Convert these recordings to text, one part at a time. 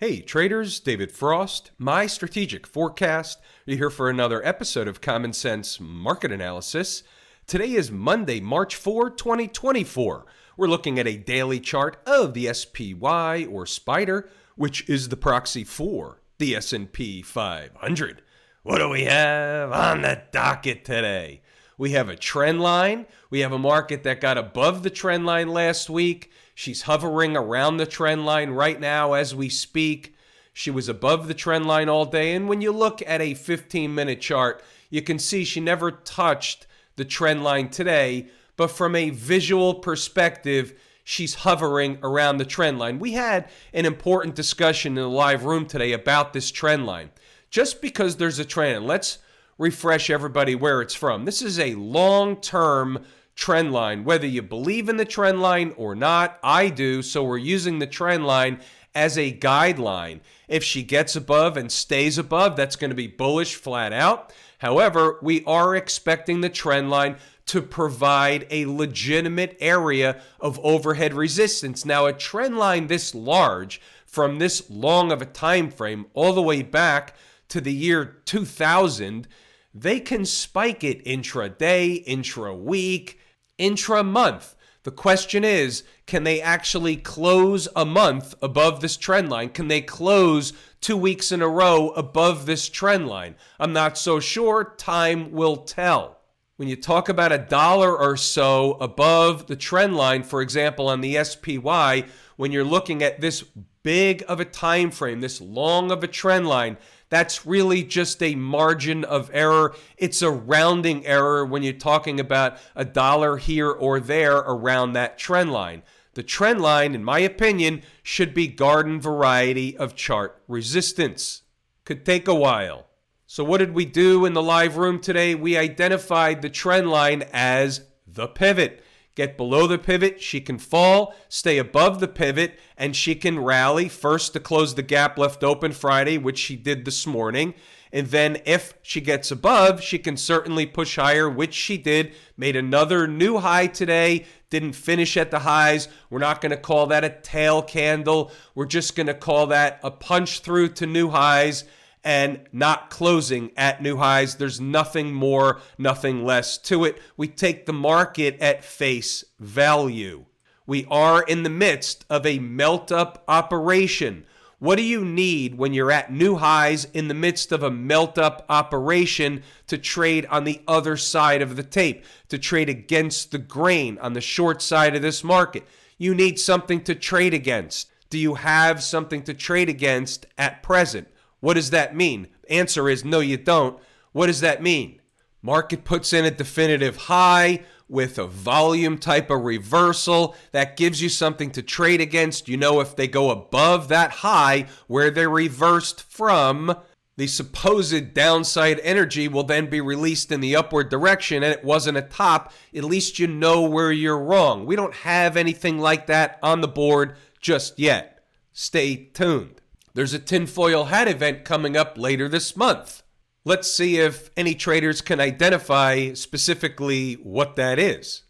Hey traders, David Frost, My Strategic Forecast. You're here for another episode of Common Sense Market Analysis. Today is Monday, March 4, 2024. We're looking at a daily chart of the SPY or Spider, which is the proxy for the S&P 500. What do we have on the docket today? We have a trend line. We have a market that got above the trend line last week. She's hovering around the trend line right now as we speak. She was above the trend line all day. And when you look at a 15-minute chart, you can see she never touched the trend line today. But from a visual perspective, she's hovering around the trend line. We had an important discussion in the live room today about this trend line. Just because there's a trend, let's refresh everybody where it's from. This is a long-term trend line, whether you believe in the trend line or not. I do, so we're using the trend line as a guideline. If she gets above and stays above, that's going to be bullish flat out. However, we are expecting the trend line to provide a legitimate area of overhead resistance. Now, a trend line this large, from this long of a time frame, all the way back to the year 2000, they can spike it intraday, intra-week, intra-month. The question is, can they actually close a month above this trend line? Can they close 2 weeks in a row above this trend line? I'm not so sure. Time will tell. When you talk about $1 or so above the trend line, for example, on the SPY, when you're looking at this big of a time frame, this long of a trend line, that's really just a margin of error. It's a rounding error when you're talking about $1 here or there around that trend line. The trend line, in my opinion, should be garden variety of chart resistance. Could take a while. So what did we do in the live room today? We identified the trend line as the pivot. Get below the pivot, she can fall, stay above the pivot, and she can rally first to close the gap left open Friday, which she did this morning. And then if she gets above, she can certainly push higher, which she did. Made another new high today, didn't finish at the highs. We're not going to call that a tail candle. We're just going to call that a punch through to new highs and not closing at new highs. There's nothing more, nothing less to it. We take the market at face value. We are in the midst of a melt-up operation. What do you need when you're at new highs in the midst of a melt-up operation to trade on the other side of the tape, to trade against the grain on the short side of this market? You need something to trade against. Do you have something to trade against at present? What does that mean? Answer is no, you don't. What does that mean? Market puts in a definitive high with a volume type of reversal. That gives you something to trade against. You know, if they go above that high where they reversed from, the supposed downside energy will then be released in the upward direction, and it wasn't a top. At least you know where you're wrong. We don't have anything like that on the board just yet. Stay tuned. There's a tinfoil hat event coming up later this month. Let's see if any traders can identify specifically what that is.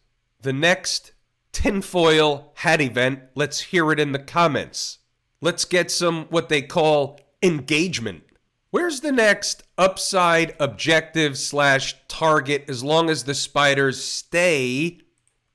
The next tinfoil hat event, let's hear it in the comments. Let's get some what they call engagement. Where's the next upside objective / target as long as the spiders stay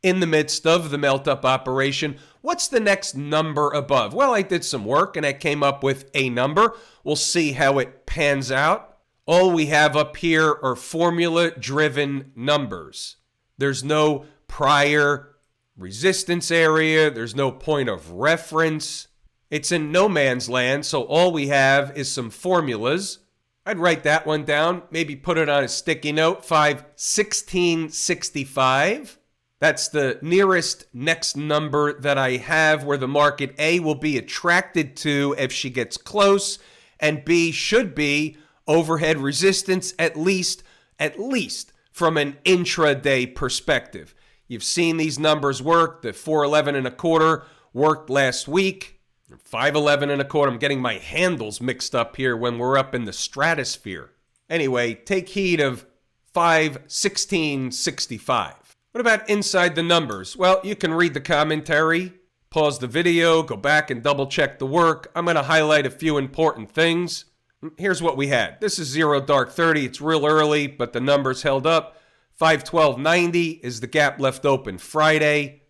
in the midst of the melt-up operation? What's the next number above? Well, I did some work and I came up with a number. We'll see how it pans out. All we have up here are formula-driven numbers. There's no prior resistance area. There's no point of reference. It's in no man's land, so all we have is some formulas. I'd write that one down, maybe put it on a sticky note, 5/1665. That's the nearest next number that I have where the market A will be attracted to if she gets close, and B should be overhead resistance at least from an intraday perspective. You've seen these numbers work. The 411.25 worked last week. 511.25. I'm getting my handles mixed up here when we're up in the stratosphere. Anyway, take heed of 5/1665. What about inside the numbers? Well, you can read the commentary. Pause the video, go back and double check the work. I'm going to highlight a few important things. Here's what we had. This is 0 dark 30. It's real early, but the numbers held up. 512.90 is the gap left open Friday.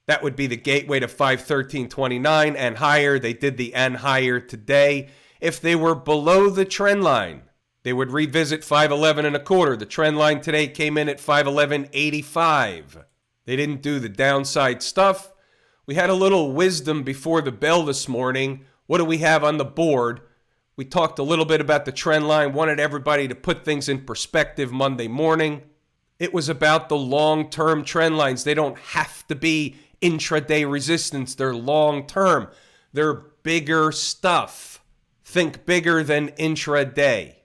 That would be the gateway to 513.29 and higher. They did the and higher today. If they were below the trend line, they would revisit 511 and a quarter. The trend line today came in at 511.85. They didn't do the downside stuff. We had a little wisdom before the bell this morning. What do we have on the board? We talked a little bit about the trend line, wanted everybody to put things in perspective Monday morning. It was about the long-term trend lines. They don't have to be intraday resistance. They're long-term. They're bigger stuff. Think bigger than intraday.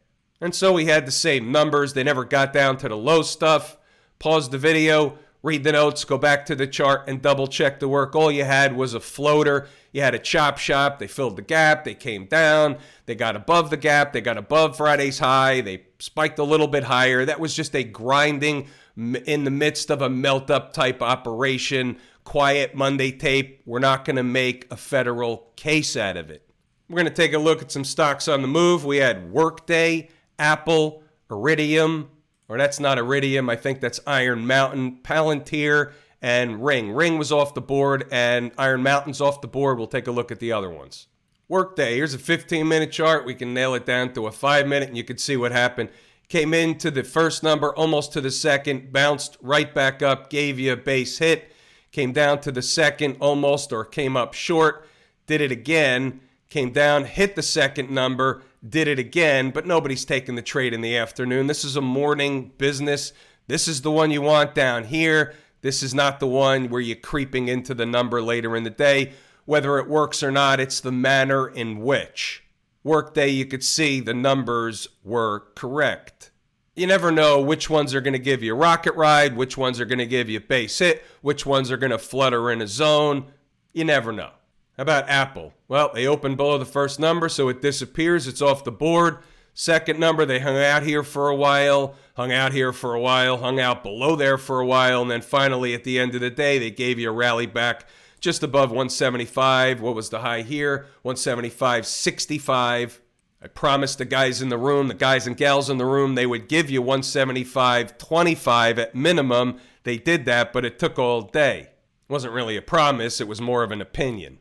And so we had the same numbers. They never got down to the low stuff. Pause the video, read the notes, go back to the chart and double check the work. All you had was a floater. You had a chop shop. They filled the gap. They came down. They got above the gap. They got above Friday's high. They spiked a little bit higher. That was just a grinding in the midst of a melt-up type operation. Quiet Monday tape. We're not going to make a federal case out of it. We're going to take a look at some stocks on the move. We had Workday, Apple, Iridium, or that's not Iridium. I think that's Iron Mountain, Palantir, and Ring. Ring was off the board, and Iron Mountain's off the board. We'll take a look at the other ones. Workday, here's a 15-minute chart. We can nail it down to a 5-minute, and you can see what happened. Came into the first number, almost to the second, bounced right back up, gave you a base hit. Came down to the second, almost, or came up short. Did it again. Came down, hit the second number, did it again, but nobody's taking the trade in the afternoon. This is a morning business. This is the one you want down here. This is not the one where you're creeping into the number later in the day. Whether it works or not, it's the manner in which. Workday, you could see the numbers were correct. You never know which ones are going to give you a rocket ride, which ones are going to give you a base hit, which ones are going to flutter in a zone. You never know. How about Apple? Well, they opened below the first number, so it disappears. It's off the board. Second number, they hung out here for a while, hung out here for a while, hung out below there for a while, and then finally at the end of the day, they gave you a rally back just above 175. What was the high here? 175.65. I promised the guys in the room, the guys and gals in the room, they would give you 175.25 at minimum. They did that, but it took all day. It wasn't really a promise. It was more of an opinion.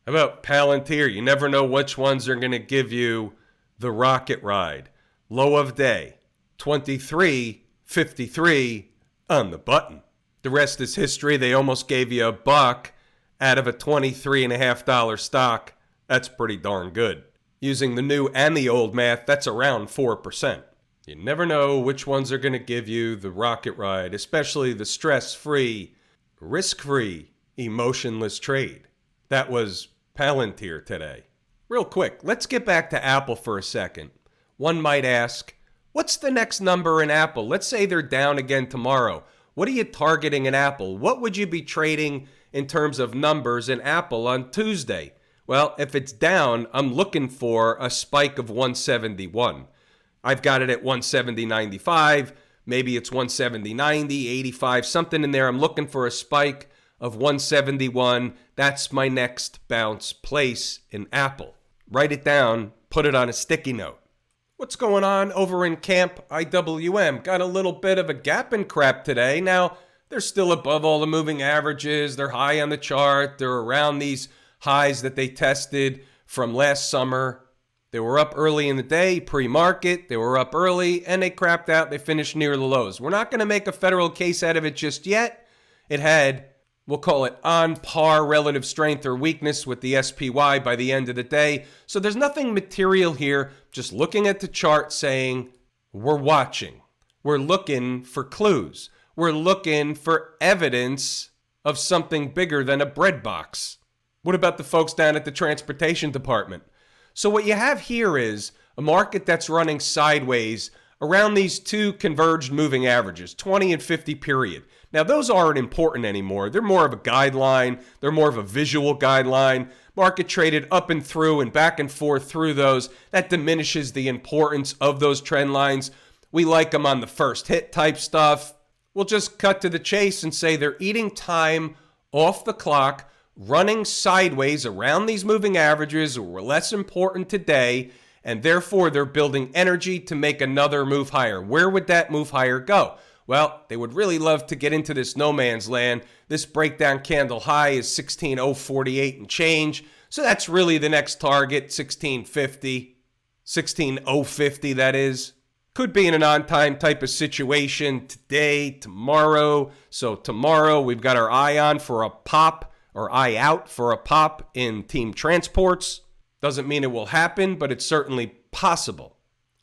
How about Palantir? You never know which ones are going to give you the rocket ride. Low of day, 23.53 on the button. The rest is history. They almost gave you a buck out of a $23.50 stock. That's pretty darn good. Using the new and the old math, that's around 4%. You never know which ones are going to give you the rocket ride, especially the stress-free, risk-free, emotionless trade. That was Palantir today. Real quick, let's get back to Apple for a second. One might ask, what's the next number in Apple? Let's say they're down again tomorrow. What are you targeting in Apple? What would you be trading in terms of numbers in Apple on Tuesday? Well, if it's down, I'm looking for a spike of 171. I've got it at 170.95. Maybe it's 170.90, 85, something in there. I'm looking for a spike of 171. That's my next bounce place in Apple. Write it down, put it on a sticky note. What's going on over in Camp IWM? Got a little bit of a gap in crap today. Now, they're still above all the moving averages. They're high on the chart. They're around these highs that they tested from last summer. They were up early in the day, pre-market. They were up early, and they crapped out. They finished near the lows. We're not going to make a federal case out of it just yet. It had, we'll call it on par relative strength or weakness with the SPY by the end of the day. So there's nothing material here. Just looking at the chart saying, we're watching. We're looking for clues. We're looking for evidence of something bigger than a bread box. What about the folks down at the transportation department? So what you have here is a market that's running sideways around these two converged moving averages, 20 and 50 period. Now, those aren't important anymore. They're more of a guideline. They're more of a visual guideline. Market traded up and through and back and forth through those. That diminishes the importance of those trend lines. We like them on the first hit type stuff. We'll just cut to the chase and say they're eating time off the clock running sideways around these moving averages were less important today, and therefore they're building energy to make another move higher. Where would that move higher go? Well, they would really love to get into this no man's land. This breakdown candle high is 16,048 and change. So that's really the next target, 1650, 16,050 that is. Could be in an on-time type of situation today, tomorrow. So tomorrow we've got our eye on for a pop, or eye out for a pop in team transports. Doesn't mean it will happen, but it's certainly possible.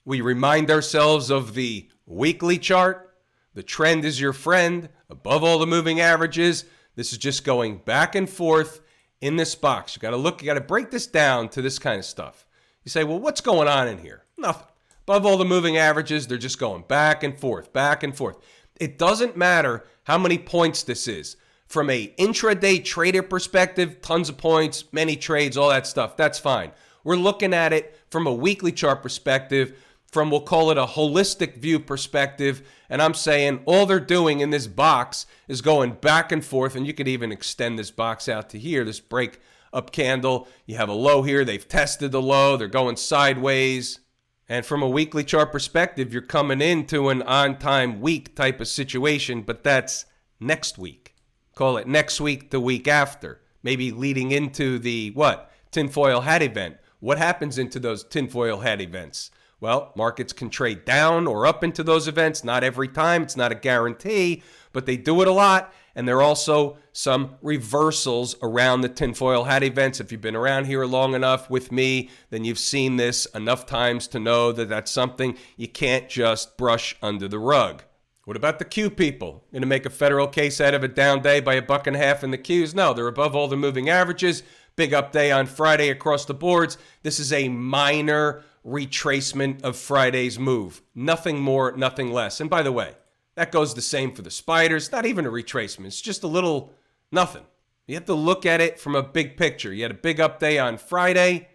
We remind ourselves of the weekly chart. The trend is your friend, above all the moving averages. This is just going back and forth in this box. You got to break this down to this kind of stuff. You say, well, what's going on in here? Nothing. Above all the moving averages, they're just going back and forth, back and forth. It doesn't matter how many points this is. From a intraday trader perspective, tons of points, many trades, all that stuff, that's fine. We're looking at it from a weekly chart perspective, from we'll call it a holistic view perspective, and I'm saying all they're doing in this box is going back and forth, and you could even extend this box out to here, this break up candle. You have a low here, they've tested the low, they're going sideways, and from a weekly chart perspective, you're coming into an on-time week type of situation, but that's next week. Call it next week, the week after, maybe leading into the, tinfoil hat event. What happens into those tinfoil hat events? Well, markets can trade down or up into those events. Not every time. It's not a guarantee, but they do it a lot. And there are also some reversals around the tinfoil hat events. If you've been around here long enough with me, then you've seen this enough times to know that that's something you can't just brush under the rug. What about the Q people? Going to make a federal case out of a down day by $1.50 in the Qs? No, they're above all the moving averages. Big up day on Friday across the boards. This is a minor retracement of Friday's move. Nothing more, nothing less. And by the way, that goes the same for the spiders. Not even a retracement. It's just a little nothing. You have to look at it from a big picture. You had a big up day on Friday,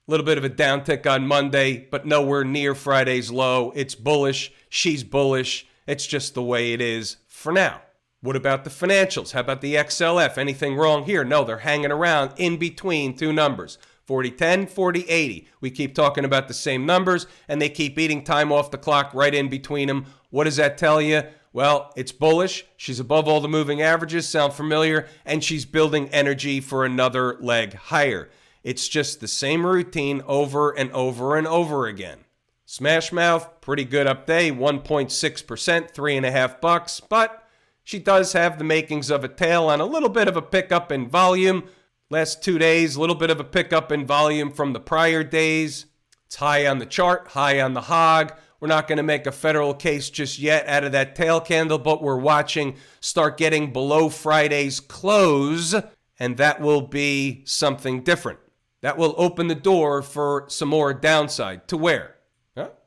a little bit of a downtick on Monday, but nowhere near Friday's low. It's bullish. She's bullish. It's just the way it is for now. What about the financials? How about the XLF? Anything wrong here? No, they're hanging around in between two numbers. 40-10, 40-80. We keep talking about the same numbers, and they keep eating time off the clock right in between them. What does that tell you? Well, it's bullish. She's above all the moving averages. Sound familiar? And she's building energy for another leg higher. It's just the same routine over and over and over again. Smash Mouth, pretty good up day, 1.6%, $3.50, but she does have the makings of a tail on a little bit of a pickup in volume. Last 2 days, a little bit of a pickup in volume from the prior days. It's high on the chart, high on the hog. We're not going to make a federal case just yet out of that tail candle, but we're watching start getting below Friday's close, and that will be something different. That will open the door for some more downside. To where?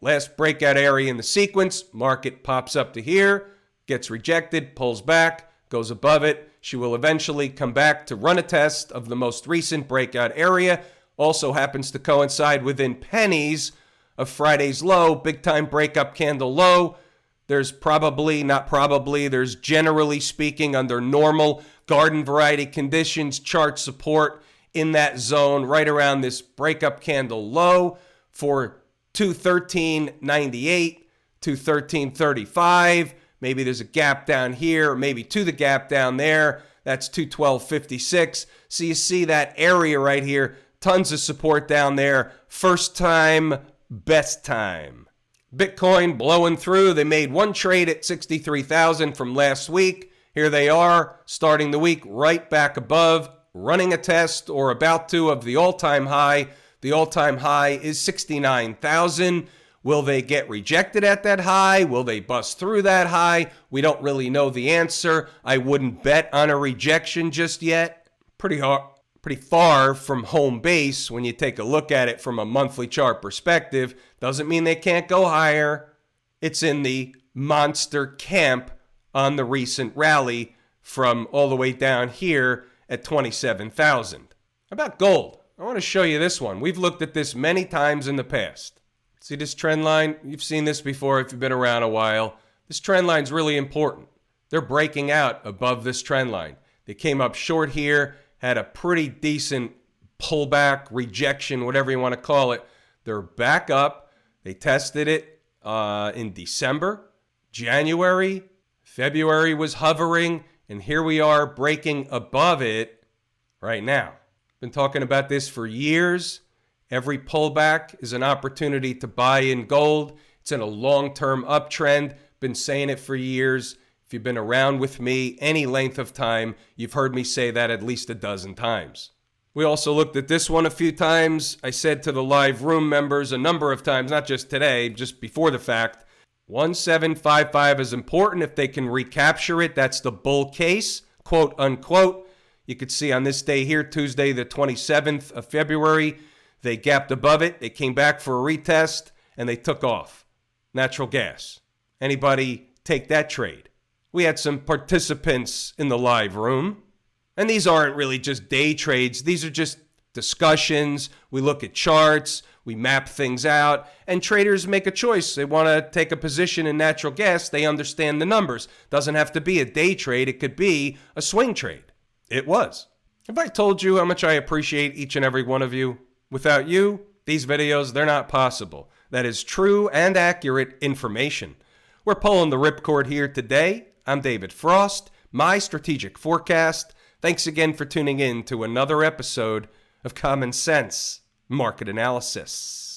Last breakout area in the sequence, market pops up to here, gets rejected, pulls back, goes above it. She will eventually come back to run a test of the most recent breakout area. Also happens to coincide within pennies of Friday's low, big time breakup candle low. There's there's generally speaking under normal garden variety conditions, chart support in that zone right around this breakup candle low for 213.98, 213.35. Maybe there's a gap down here, or maybe to the gap down there. That's 212.56. So you see that area right here, tons of support down there. First time, best time. Bitcoin blowing through. They made one trade at 63,000 from last week. Here they are, starting the week right back above, running a test or about to of the all-time high. The all-time high is 69,000. Will they get rejected at that high? Will they bust through that high? We don't really know the answer. I wouldn't bet on a rejection just yet. Pretty far from home base when you take a look at it from a monthly chart perspective. Doesn't mean they can't go higher. It's in the monster camp on the recent rally from all the way down here at 27,000. How about gold? I want to show you this one. We've looked at this many times in the past. See this trend line? You've seen this before if you've been around a while. This trend line's really important. They're breaking out above this trend line. They came up short here, had a pretty decent pullback, rejection, whatever you want to call it. They're back up. They tested it in December, January, February was hovering, and here we are breaking above it right now. Been talking about this for years. Every pullback is an opportunity to buy in gold. It's in a long-term uptrend. Been saying it for years. If you've been around with me any length of time, you've heard me say that at least a dozen times. We also looked at this one a few times. I said to the live room members a number of times, not just today, just before the fact, 1755 is important. If they can recapture it, that's the bull case, quote unquote. You could see on this day here, Tuesday, the 27th of February, they gapped above it. They came back for a retest, and they took off. Natural gas. Anybody take that trade? We had some participants in the live room, and these aren't really just day trades. These are just discussions. We look at charts, we map things out, and traders make a choice. They want to take a position in natural gas. They understand the numbers. Doesn't have to be a day trade. It could be a swing trade. It was. Have I told you how much I appreciate each and every one of you? Without you, these videos, they're not possible. That is true and accurate information. We're pulling the ripcord here today. I'm David Frost, My Strategic Forecast. Thanks again for tuning in to another episode of Common Sense Market Analysis.